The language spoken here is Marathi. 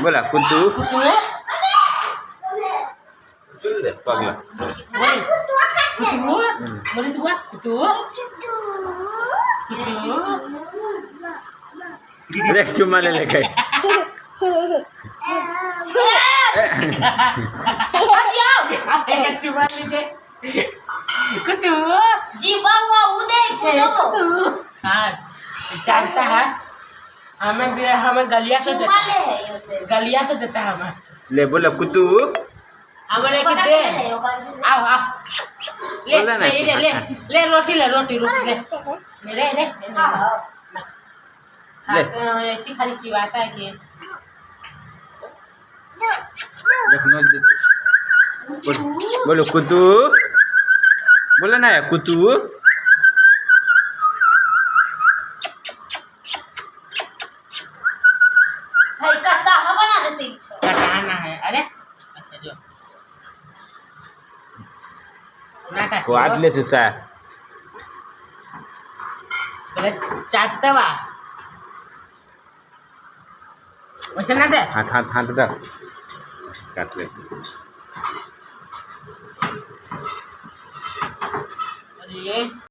बोला कुतू कुतू पगला बोले तू बस कुतू देख चुम्मा ले ले गए कुतू जीवा उदय कुतू हाँ जानता है हमें गलिया तो देता है गलिया तो देता है हमें ले बोला कुतू हमें लेके दे आओ आओ ले बोला ना। ले ले रोटी ले रोटी ले ले ले हाँ तो ऐसी खाली चिवाता है कि देखो बोलो कुतू बोला ना कुतू भाई कट्टा हम बना देते कटाना है अरे अच्छा जो ना काट को आज ले चुचा पहले चाटता बा वैसे ना दे हाथ हाथ हाथ दे काट ले अरे